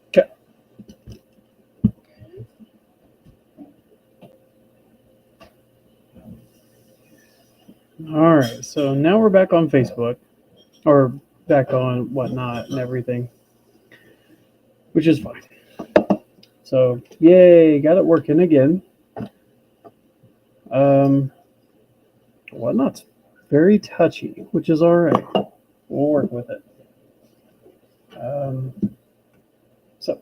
Okay. All right. So now we're back on Facebook, or back on whatnot and everything, which is fine. So yay, got it working again. Um, whatnot's very touchy, which is all right. We'll work with it. Um, so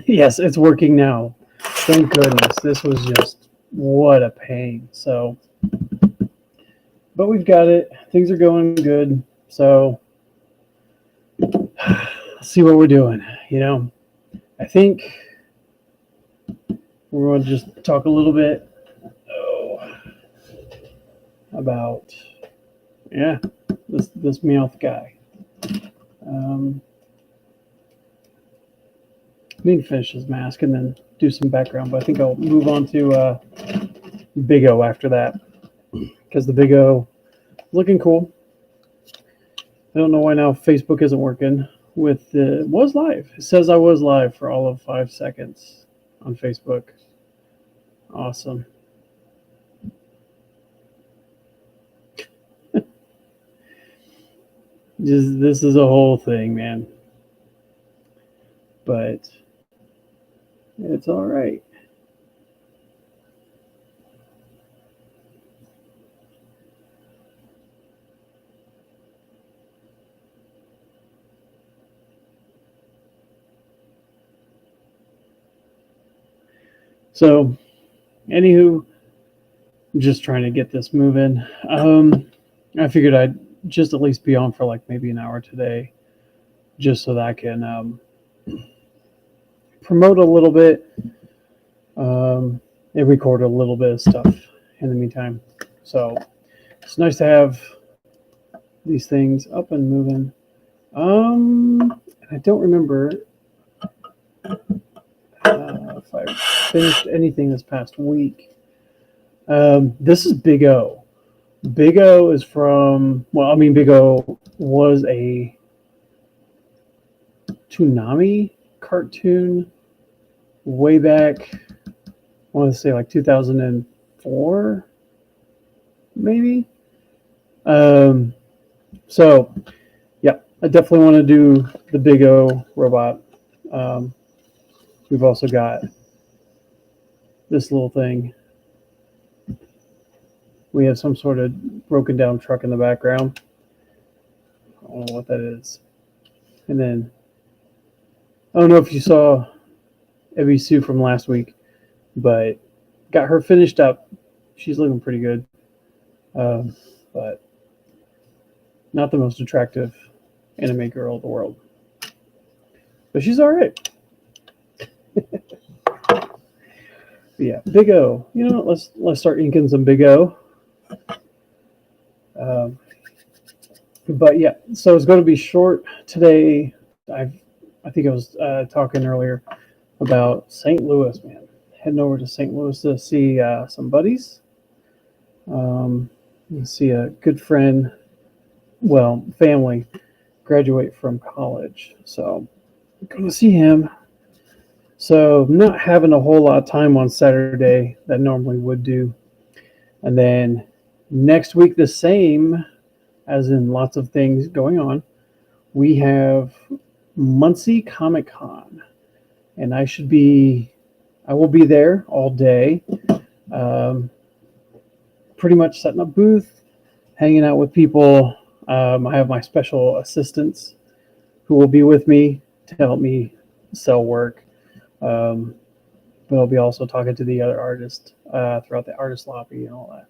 yes, it's working now. Thank goodness. This was just what a pain. So, but we've got it. Things are going good. So let's see what we're doing. I think we're going to just talk a little bit about this Meowth guy. Um, I need to finish his mask and then do some background, but I think I'll move on to Big O after that because the Big O looking cool. I don't know why now Facebook isn't working with the was live. It says I was live for all of 5 seconds on Facebook. Awesome. This is a whole thing, man. But it's all right. So, anywho, I'm just trying to get this moving. I figured I'd just at least be on for like maybe an hour today, just so that I can promote a little bit and record a little bit of stuff in the meantime. So it's nice to have these things up and moving. I don't remember if I finished anything this past week. This is Big O. Big O is from, Big O was a Toonami cartoon way back, I want to say like 2004, maybe. So, yeah, I definitely want to do the Big O robot. We've also got this little thing. We have some sort of broken down truck in the background. I don't know what that is. And then, I don't know if you saw Evie Sue from last week, but got her finished up. She's looking pretty good. But not the most attractive anime girl in the world. But she's all right. Yeah, Big O. Let's start inking some Big O. But yeah, so it's going to be short today. I think I was talking earlier about St. Louis, man. Heading over to St. Louis to see some buddies. See a good friend, family, graduate from college. So I'm going to see him. So not having a whole lot of time on Saturday that I normally would do. And then next week, the same, as in lots of things going on, we have Muncie Comic Con. And I will be there all day. Pretty much setting up booth, hanging out with people. I have my special assistants who will be with me to help me sell work. But I'll be also talking to the other artists throughout the artist lobby and all that.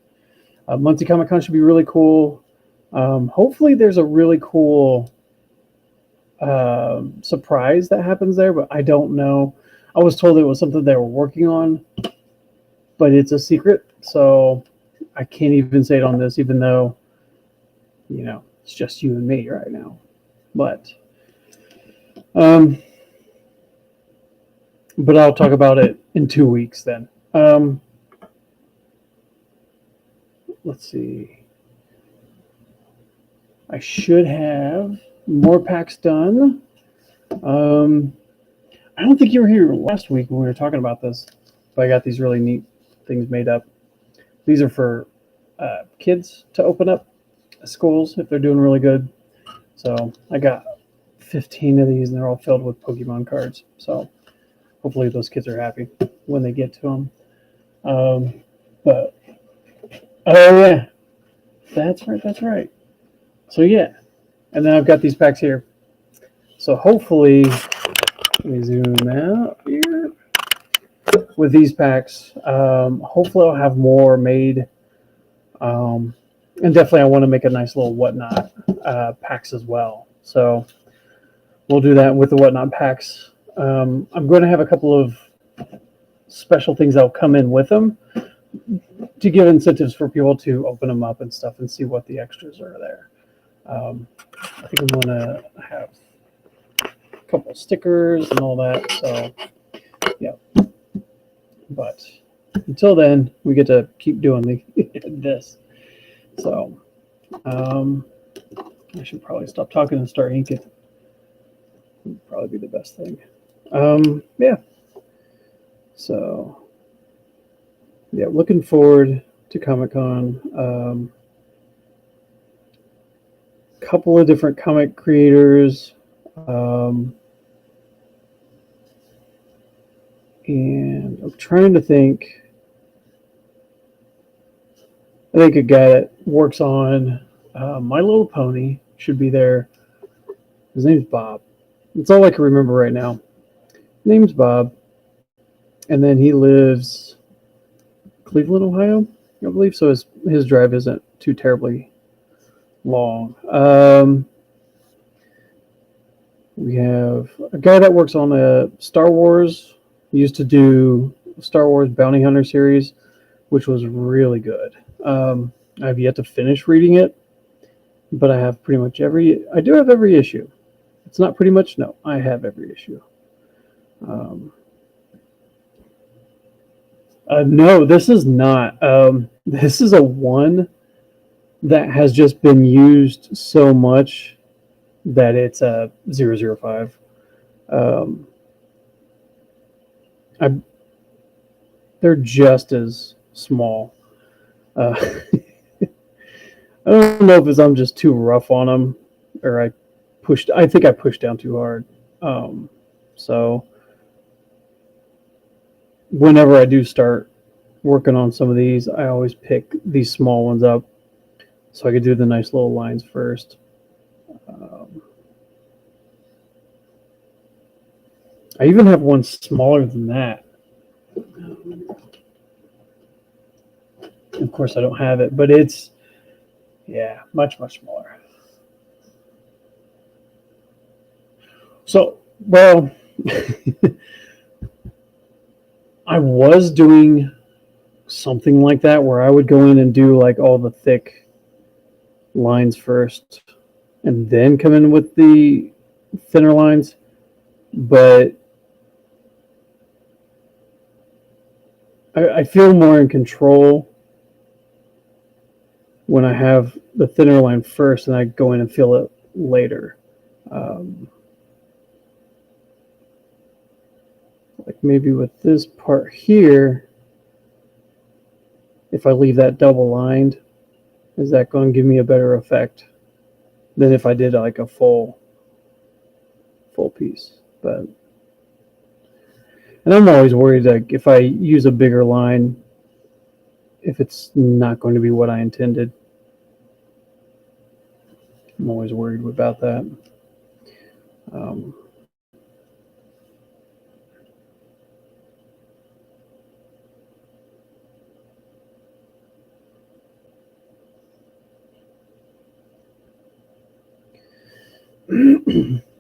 Muncie Comic Con should be really cool. Hopefully there's a really cool surprise that happens there, but I don't know. I was told it was something they were working on, but it's a secret, so I can't even say it on this, even though, it's just you and me right now. But I'll talk about it in 2 weeks then. Let's see. I should have more packs done. I don't think you were here last week when we were talking about this, but I got these really neat things made up. These are for kids to open up at schools if they're doing really good. So I got 15 of these, and they're all filled with Pokemon cards. So hopefully those kids are happy when they get to them. But oh yeah, that's right, that's right. So yeah, and then I've got these packs here. So hopefully, let me zoom out here. With these packs, hopefully I'll have more made. And definitely I want to make a nice little whatnot packs as well. So we'll do that with the whatnot packs. I'm going to have a couple of special things that will come in with them to give incentives for people to open them up and stuff and see what the extras are there. I think I'm going to have a couple of stickers and all that. So yeah. But until then, we get to keep doing this. So I should probably stop talking and start inking. Would probably be the best thing. Yeah. So yeah, looking forward to Comic-Con. Couple of different comic creators. And I'm trying to think. I think a guy that works on My Little Pony should be there. His name's Bob. That's all I can remember right now. Name's Bob. And then he lives Cleveland, Ohio, I believe. So his drive isn't too terribly long. We have a guy that works on a Star Wars. He used to do Star Wars Bounty Hunter series, which was really good. I have yet to finish reading it, but I have pretty much I do have every issue. It's not pretty much, no, I have every issue. No, this is not. This is a one that has just been used so much that it's a 005. They're just as small. I don't know if I'm just too rough on them, or I think I pushed down too hard. So whenever I do start working on some of these, I always pick these small ones up so I could do the nice little lines first. I even have one smaller than that. Of course, I don't have it, but it's, yeah, much, much smaller. So, well, I was doing something like that where I would go in and do like all the thick lines first and then come in with the thinner lines. But I feel more in control when I have the thinner line first and I go in and fill it later. Like maybe with this part here, if I leave that double lined, is that going to give me a better effect than if I did like a full piece? But and I'm always worried that if I use a bigger line, if it's not going to be what I intended. I'm always worried about that.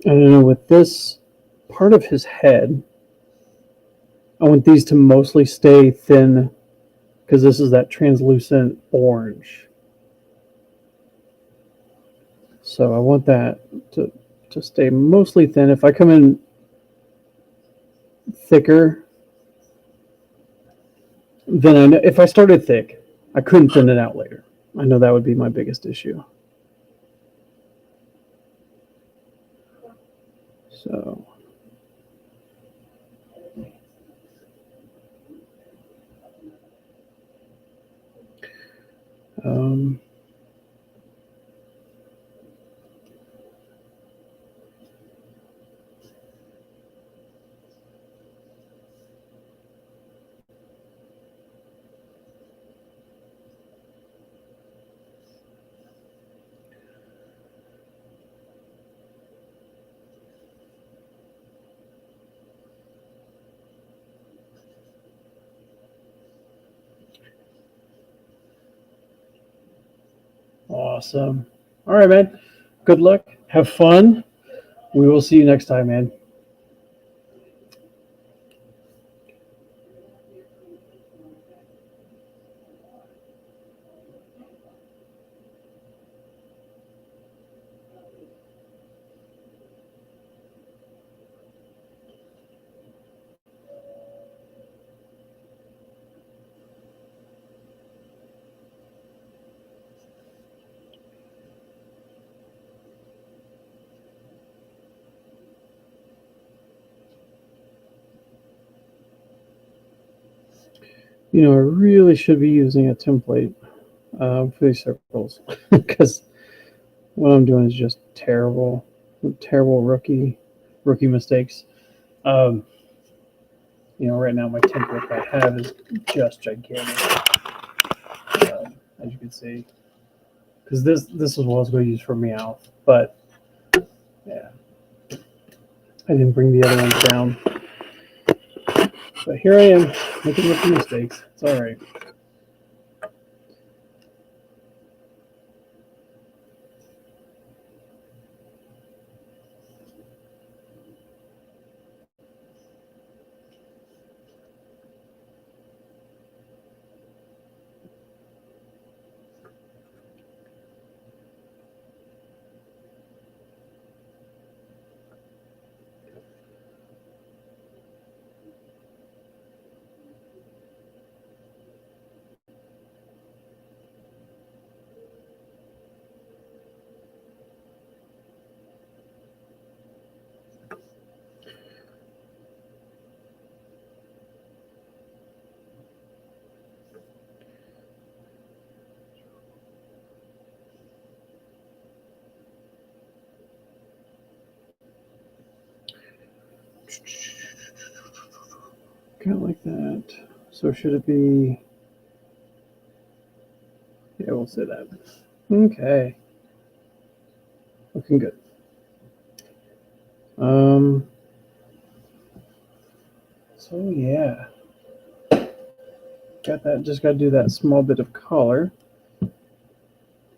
I don't know, with this part of his head, I want these to mostly stay thin because this is that translucent orange. So I want that to stay mostly thin. If I come in thicker, then I know if I started thick, I couldn't thin it out later. I know that would be my biggest issue. So um, awesome. All right, man. Good luck. Have fun. We will see you next time, man. I really should be using a template for these circles because what I'm doing is just terrible, terrible rookie mistakes. Um, right now my template I have is just gigantic, as you can see, because this is what I was going to use for Meowth, but yeah, I didn't bring the other ones down. But here I am making rookie mistakes. It's all right. Kind of like that. So should it be? Yeah, we'll say that. Okay. Looking good. Um. So yeah, got that. Just got to do that small bit of color, and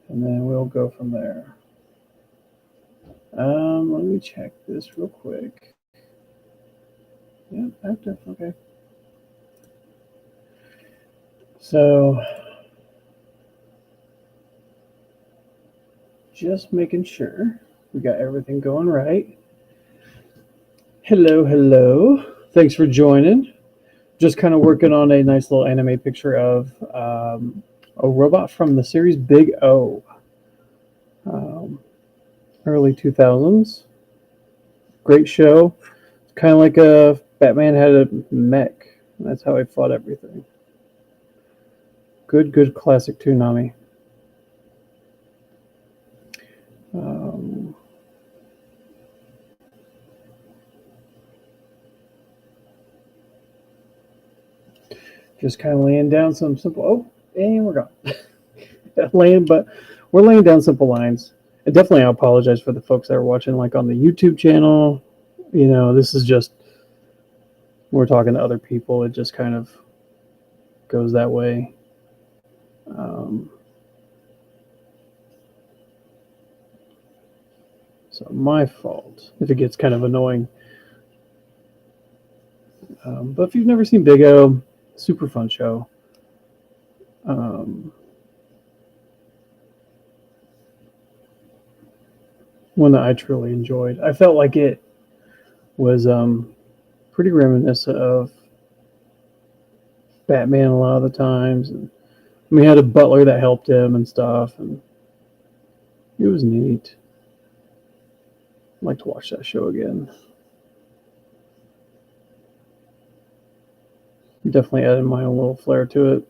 then we'll go from there. Let me check this real quick. Yeah, active. Okay. So, just making sure we got everything going right. Hello, hello. Thanks for joining. Just kind of working on a nice little anime picture of a robot from the series Big O, um, early 2000s. Great show. Kind of like a Batman had a mech. That's how I fought everything. Good classic Toonami. Um, just kind of laying down some simple. Oh, and we're gone. But we're laying down simple lines. And definitely, I apologize for the folks that are watching, like on the YouTube channel. This is just we're talking to other people. It just kind of goes that way. So my fault if it gets kind of annoying. But if you've never seen Big O, super fun show. One that I truly enjoyed. I felt like it was pretty reminiscent of Batman a lot of the times. And he had a butler that helped him and stuff, and it was neat. I'd like to watch that show again. Definitely added my own little flair to it.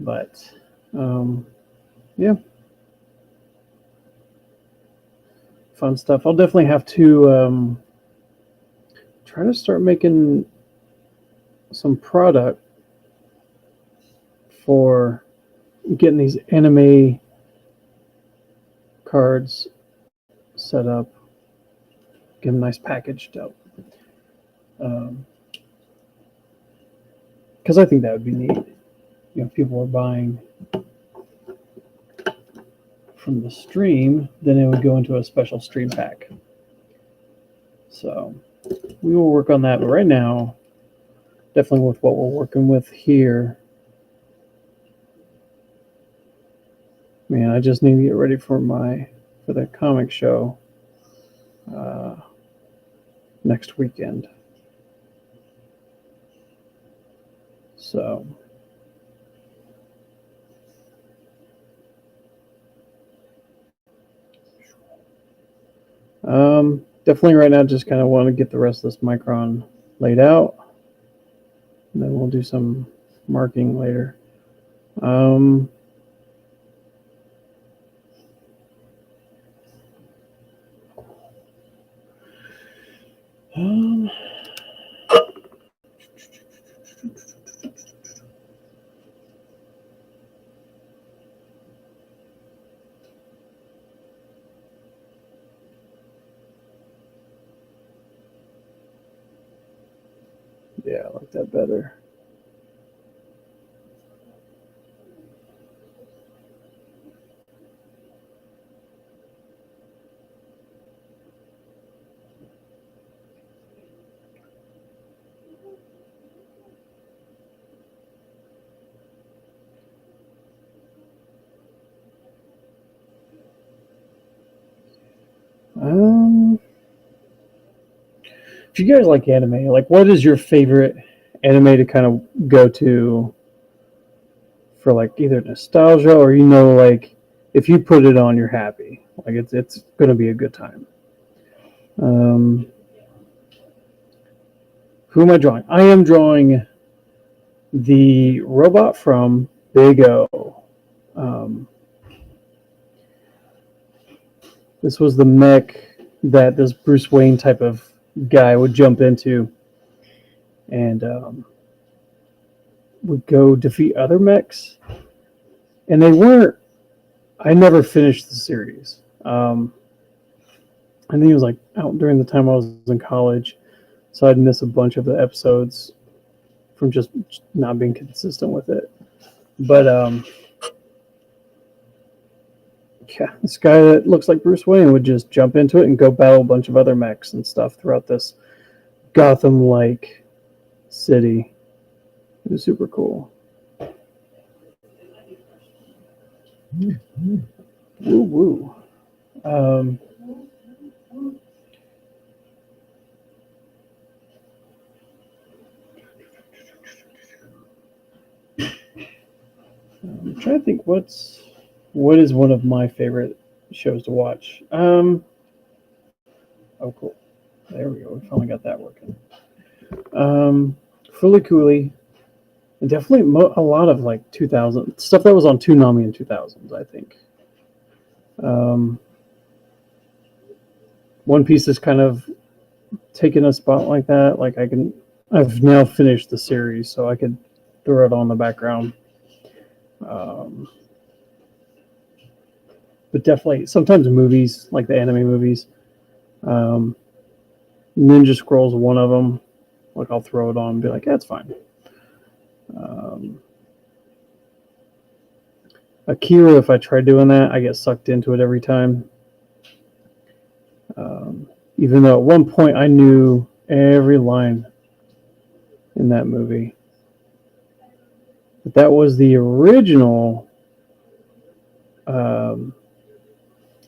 But yeah, fun stuff. I'll definitely have to try to start making some product for getting these anime cards set up, get them nice packaged up. Because I think that would be neat. You know, if people are buying from the stream, then it would go into a special stream pack. So we will work on that. But right now, definitely with what we're working with here, man, I just need to get ready for the comic show next weekend. So definitely right now just kind of want to get the rest of this Micron laid out. And then we'll do some marking later. Yeah, I like that better. If you guys like anime, like what is your favorite anime to kind of go to for like either nostalgia or like if you put it on, you're happy. Like it's gonna be a good time. Who am I drawing? I am drawing the robot from Big O. This was the mech that this Bruce Wayne type of guy would jump into and would go defeat other mechs. And they weren't. I never finished the series. I think it was like out during the time I was in college, so I'd miss a bunch of the episodes from just not being consistent with it. But yeah, this guy that looks like Bruce Wayne would just jump into it and go battle a bunch of other mechs and stuff throughout this Gotham-like city. It was super cool. Woo woo. I'm trying to think what is one of my favorite shows to watch. Oh, cool. There we go. We finally got that working. Fully Cooley. And definitely a lot of like 2000 stuff that was on Toonami in 2000s, I think. One Piece is kind of taking a spot like that. Like I've now finished the series, so I could throw it on the background. But definitely, sometimes movies, like the anime movies, Ninja Scroll's one of them. Like I'll throw it on and be like, yeah, it's fine. Akira, if I try doing that, I get sucked into it every time. Even though at one point I knew every line in that movie. But that was the original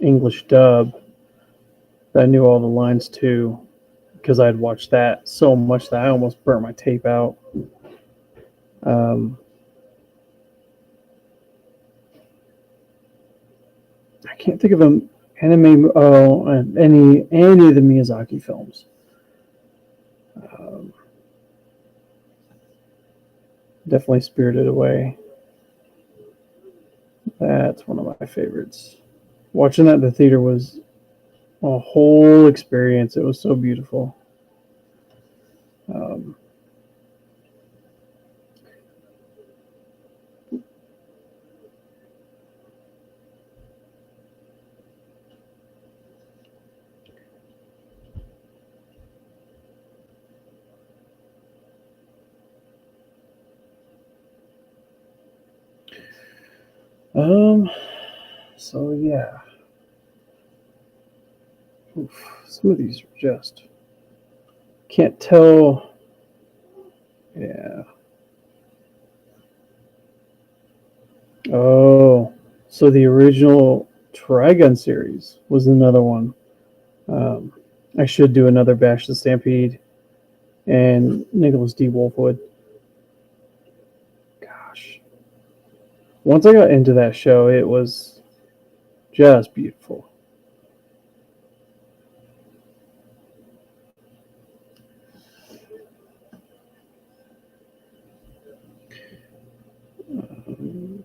English dub that I knew all the lines to because I had watched that so much that I almost burnt my tape out. I can't think of an and any of the Miyazaki films. Um, Definitely Spirited Away. That's one of my favorites. Watching that in the theater was a whole experience. It was so beautiful. Um, um, so yeah, oof, some of these are just can't tell. Yeah. Oh, so the original Trigun series was another one. Um, I should do another Bash the Stampede and Nicholas D. Wolfwood. Gosh, once I got into that show, it was just beautiful. Um,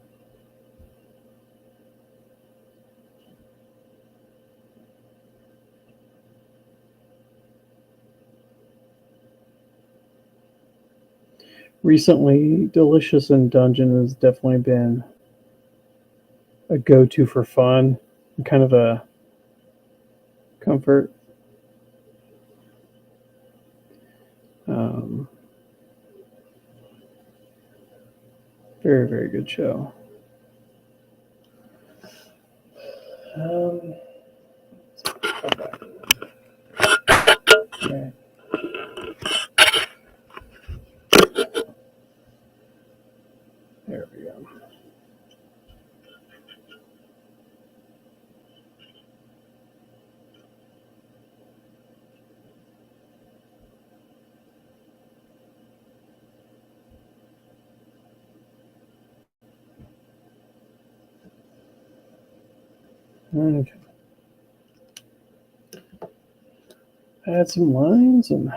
Recently, Delicious in Dungeon has definitely been a go-to for fun, and kind of a comfort. Um, Very, very good show. Um, right. There we go. Okay. Add some lines and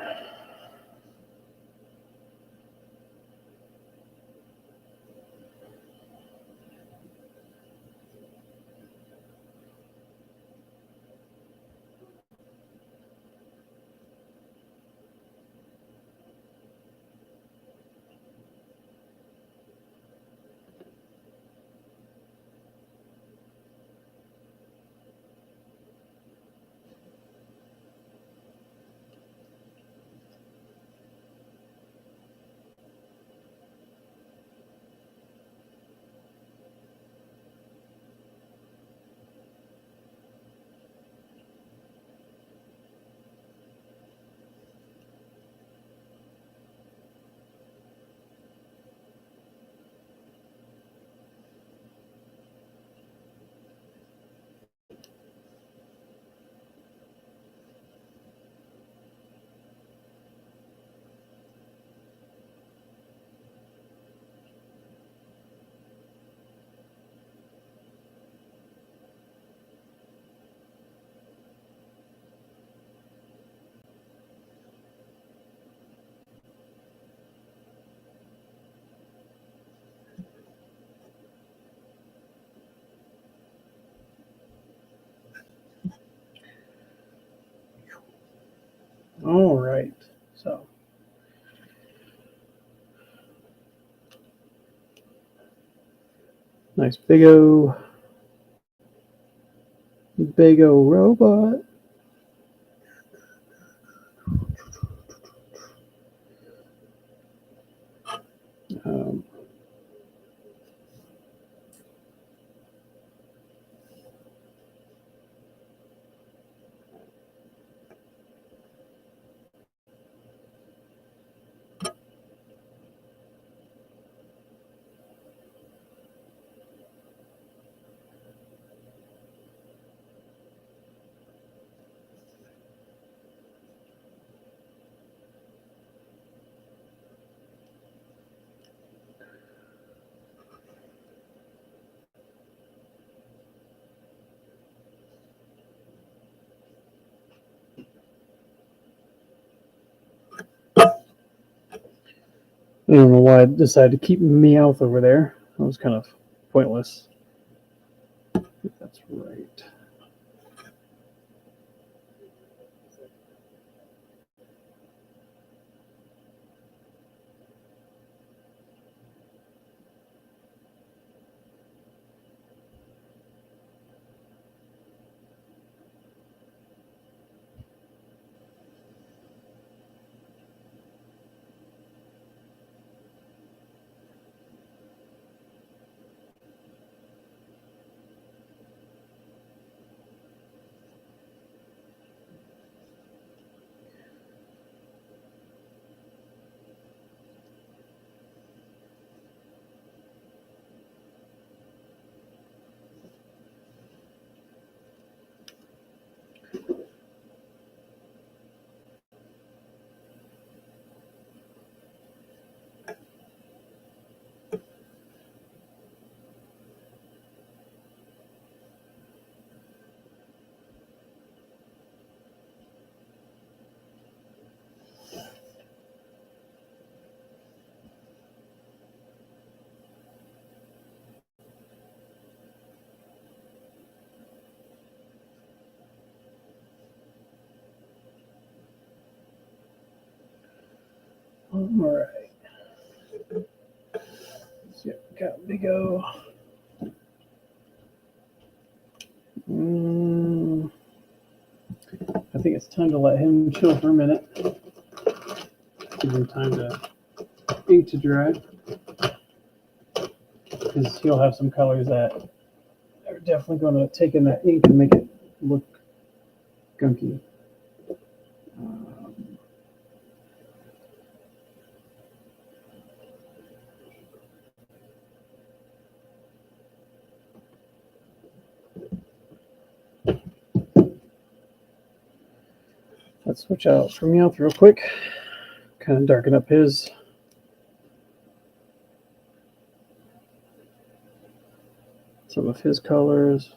all right. So nice big o robot. Um, I don't know why I decided to keep Meowth over there. That was kind of pointless. I think that's right. All right. So got Big O. I think it's time to let him chill for a minute. Give him time to ink to dry. Because he'll have some colors that are definitely going to take in that ink and make it look gunky. Let's switch out for Meowth real quick. Kind of darken up some of his colors.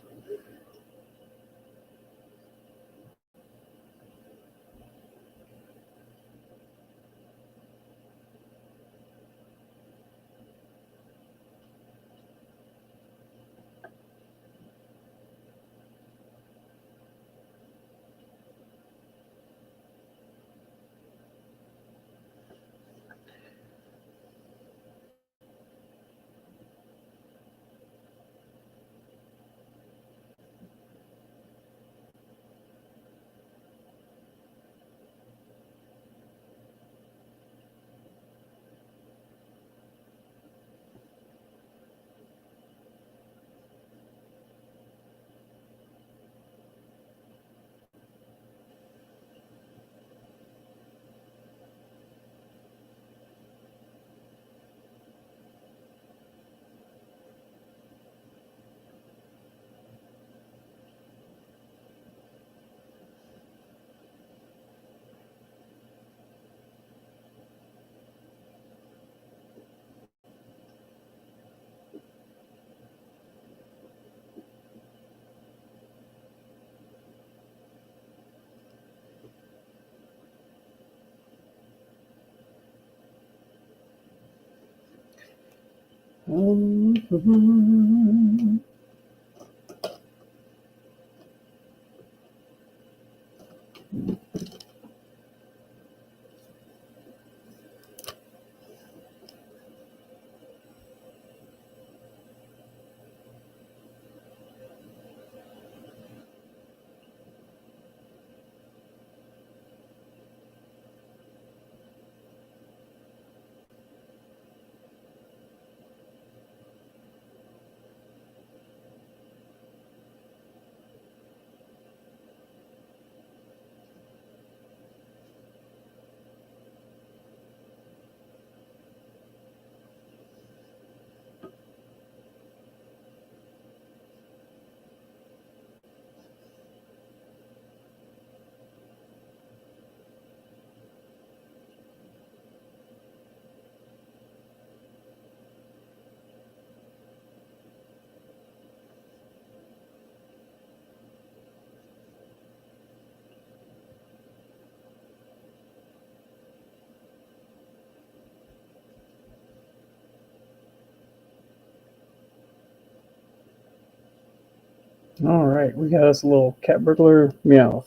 All right, we got us a little cat burglar Meowth.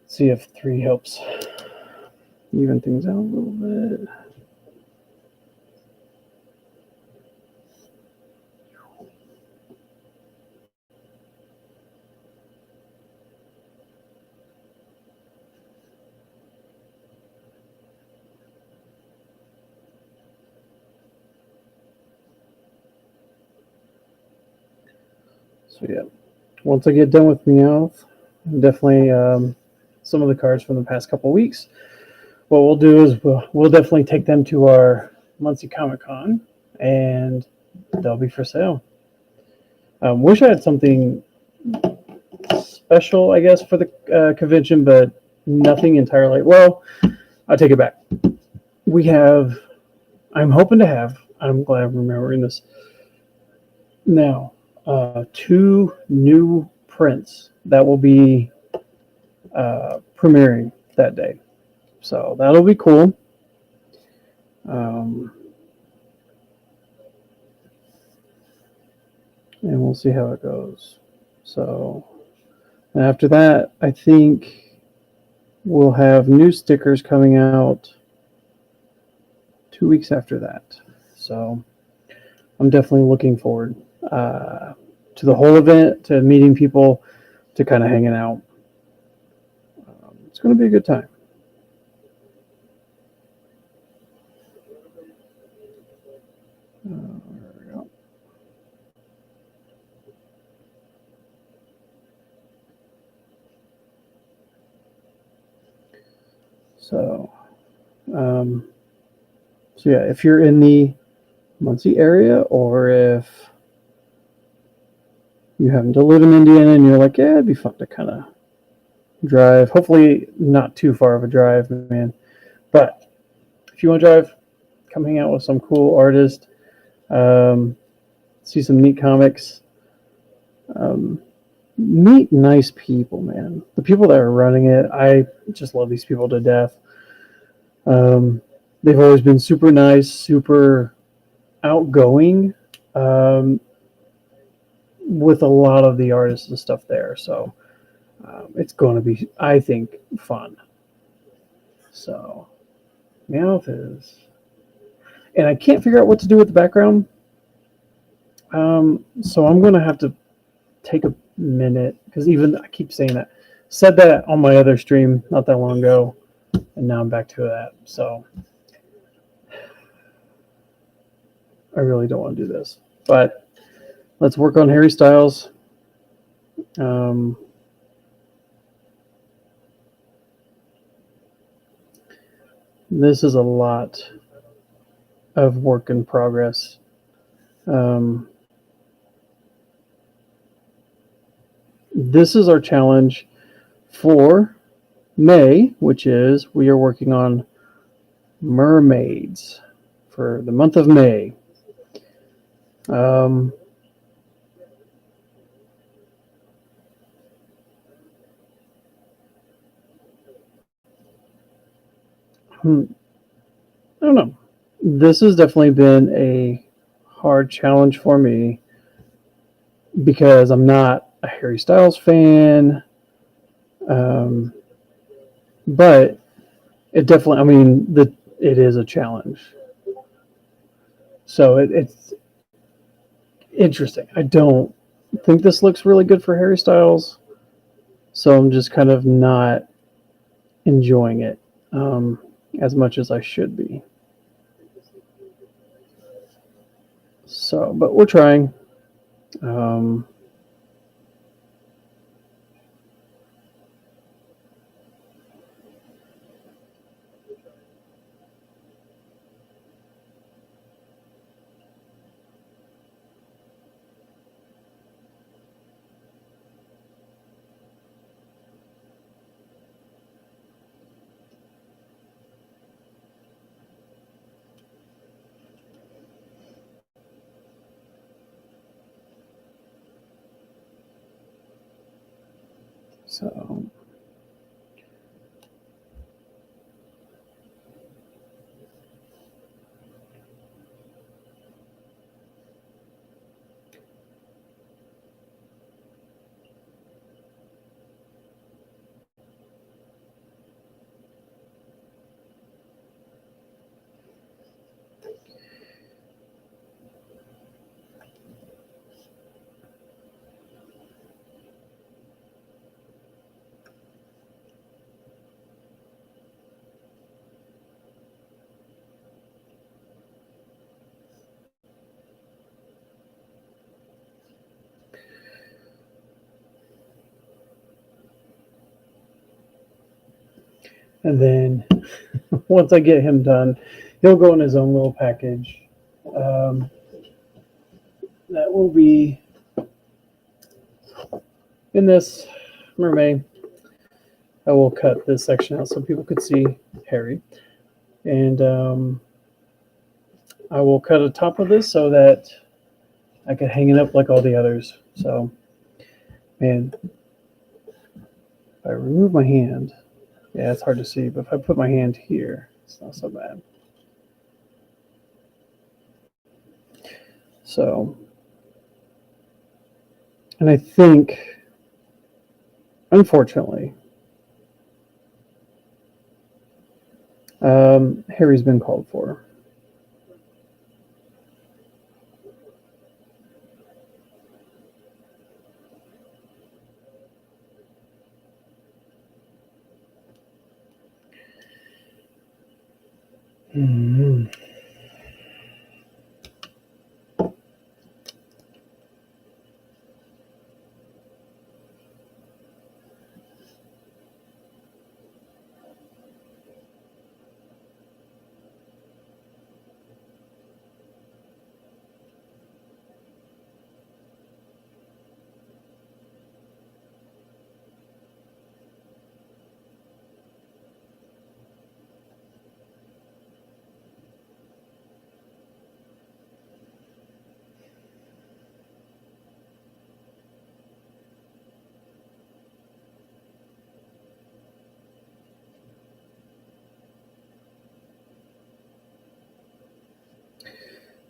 See if 3 helps even things out a little bit. So yeah, once I get done with Meowth, definitely some of the cards from the past couple weeks. What we'll do is we'll definitely take them to our Muncie Comic Con, and they'll be for sale. Wish I had something special, I guess, for the convention, but nothing entirely. Well, I'll take it back. We have. I'm hoping to have. I'm glad I'm remembering this now. 2 new prints that will be premiering that day, so that'll be cool. Um, and we'll see how it goes. So after that, I think we'll have new stickers coming out 2 weeks after that. So I'm definitely looking forward to the whole event, to meeting people, to kind of hanging out. It's going to be a good time. There we go. So, so yeah, if you're in the Muncie area, or if you happen to live in Indiana and you're like, yeah, it'd be fun to kind of drive. Hopefully, not too far of a drive, man. But if you want to drive, come hang out with some cool artists, see some neat comics, meet nice people, man. The people that are running it, I just love these people to death. They've always been super nice, super outgoing, with a lot of the artists and stuff there. So it's going to be, I think, fun. So Meowth is, and I can't figure out what to do with the background. So I'm going to have to take a minute, because even I keep saying that. Said that on my other stream not that long ago, and now I'm back to that. So I really don't want to do this, but let's work on Harry Styles. This is a lot of work in progress. This is our challenge for May, which is we are working on mermaids for the month of May. I don't know. This has definitely been a hard challenge for me because I'm not a Harry Styles fan. But it definitely, I mean, it is a challenge. So it's interesting. I don't think this looks really good for Harry Styles. So I'm just kind of not enjoying it as much as I should be. So, but we're trying. So And then once I get him done, he'll go in his own little package. Um, that will be in this mermaid. I will cut this section out so people could see Harry. And I will cut a top of this so that I could hang it up like all the others. So, man, if I remove my hand, yeah, it's hard to see, but if I put my hand here, it's not so bad. So, and I think, unfortunately, Harry's been called for. Mm-hmm.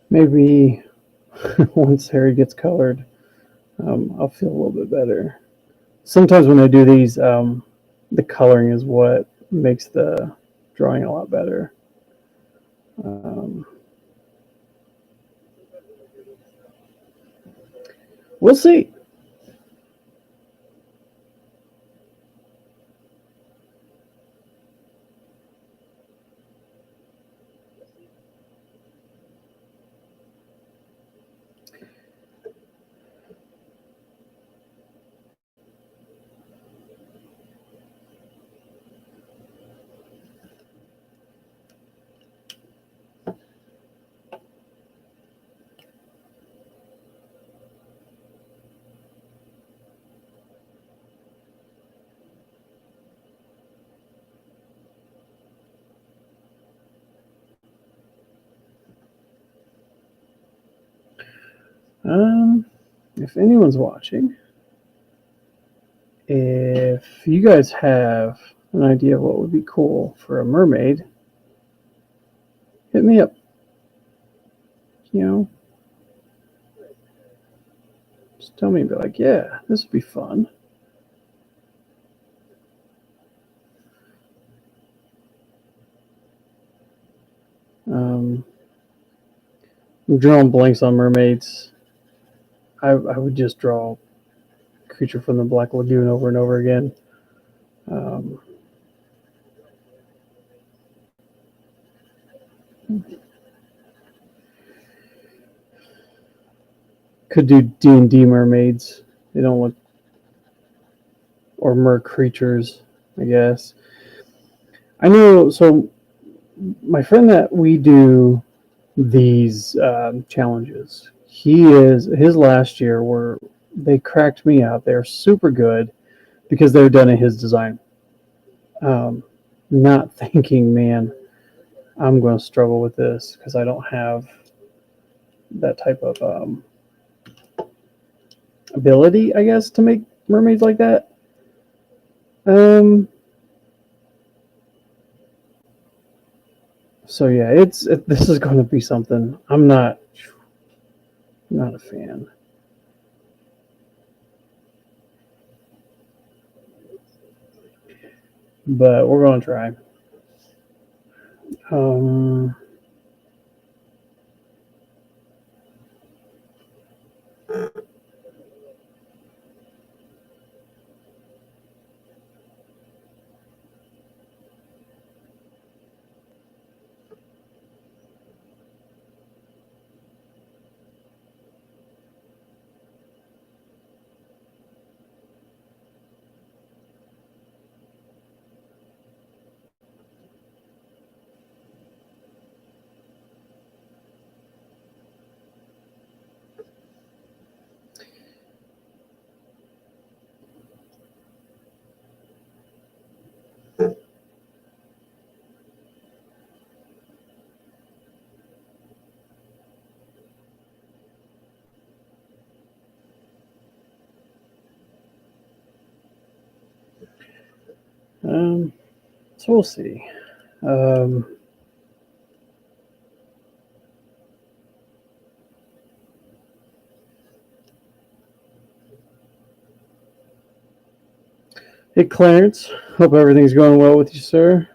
Maybe once Harry gets colored, I'll feel a little bit better. Sometimes when I do these, the coloring is what makes the drawing a lot better. Um, we'll see. If anyone's watching, if you guys have an idea of what would be cool for a mermaid, hit me up. You know, just tell me, be like, yeah, this would be fun. Um, I'm drawing blanks on mermaids. I would just draw Creature from the Black Lagoon over and over again. Um, could do D&D mermaids. They don't look, or mer creatures, I guess. I know. So my friend that we do these challenges, his last year were they cracked me out. They're super good because they're done in his design. Um, Not thinking, man, I'm going to struggle with this because I don't have that type of ability, I guess, to make mermaids like that. Um, so yeah, this is going to be something. I'm not a fan. But we're going to try. Um, So we'll see. Hey, Clarence. Hope everything's going well with you, sir.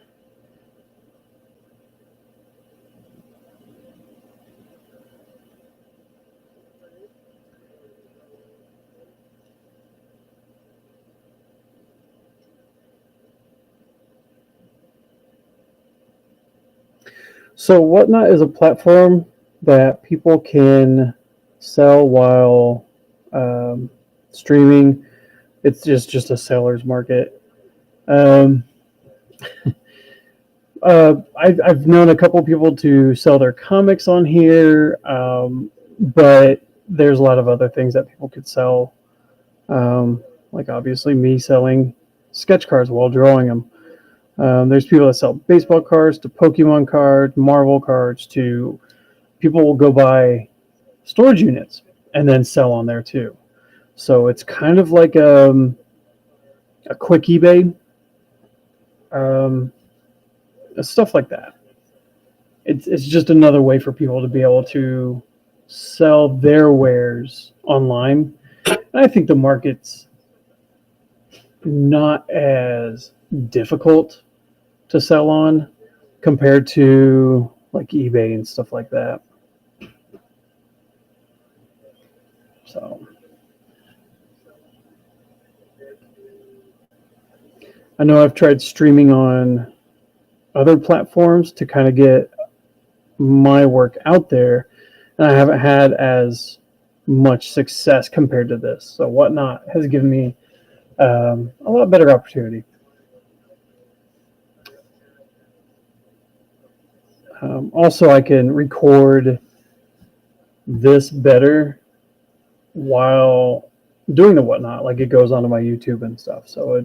So Whatnot is a platform that people can sell while streaming. It's just a seller's market. Um, I've known a couple people to sell their comics on here, but there's a lot of other things that people could sell. Like obviously me selling sketch cards while drawing them. There's people that sell baseball cards to Pokemon cards, Marvel cards to people will go buy storage units and then sell on there too. So it's kind of like a quick eBay, um, stuff like that. It's just another way for people to be able to sell their wares online. And I think the market's not as difficult to sell on compared to like eBay and stuff like that. So I know I've tried streaming on other platforms to kind of get my work out there, and I haven't had as much success compared to this. So Whatnot has given me a lot better opportunity. Also, I can record this better while doing the Whatnot. Like it goes onto my YouTube and stuff. So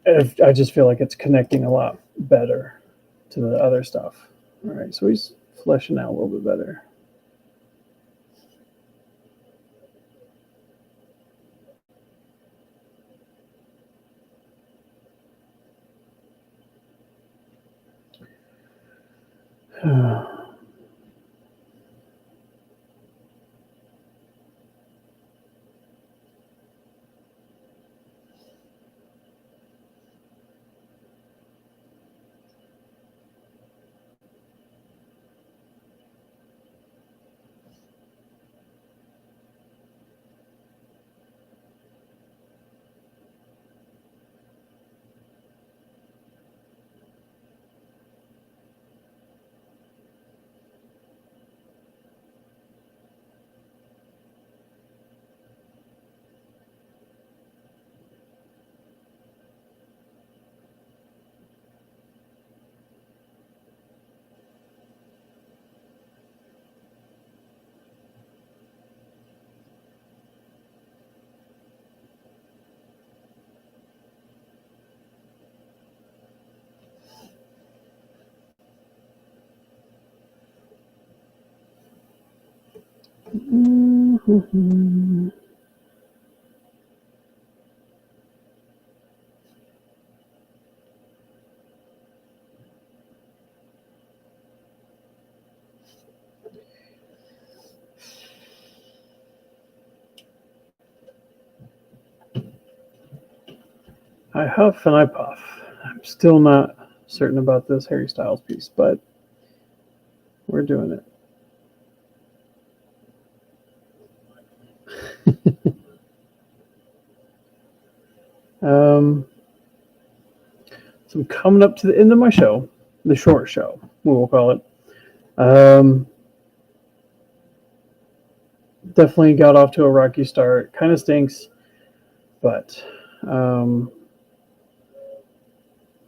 I just feel like it's connecting a lot better to the other stuff. All right, so he's fleshing out a little bit better. I huff and I puff. I'm still not certain about this Harry Styles piece, but we're doing it. So I'm coming up to the end of my show, the short show, we'll call it. Definitely got off to a rocky start. Kind of stinks, but I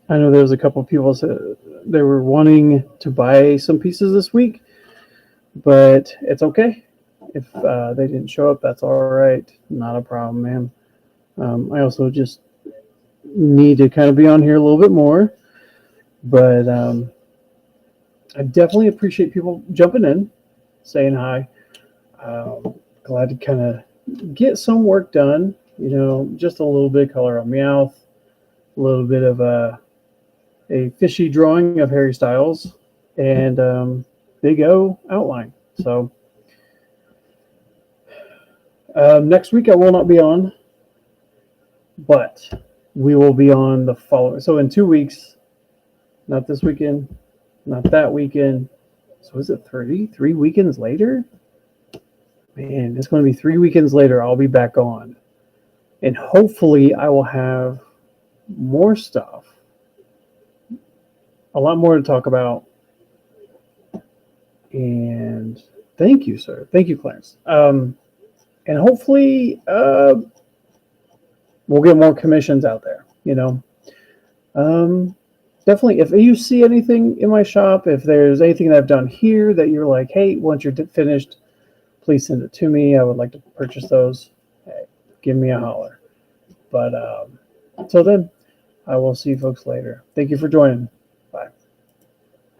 know there was a couple of people that they were wanting to buy some pieces this week, but it's okay. If they didn't show up, that's all right. Not a problem, man. I also just need to kind of be on here a little bit more, but I definitely appreciate people jumping in, saying hi. Glad to kind of get some work done. You know, just a little bit of color on Meowth. a little bit of a fishy drawing of Harry Styles and Big O outline. So next week I will not be on, but we will be on the following. So in 2 weeks, not this weekend, not that weekend. So is it 3 weekends later? Man, it's going to be 3 weekends later. I'll be back on. And hopefully I will have more stuff. A lot more to talk about. And thank you, sir. Thank you, Clarence. And hopefully we'll get more commissions out there, Definitely, if you see anything in my shop, if there's anything that I've done here that you're like, hey, once you're finished, please send it to me. I would like to purchase those. Hey, give me a holler. But until then, I will see you folks later. Thank you for joining.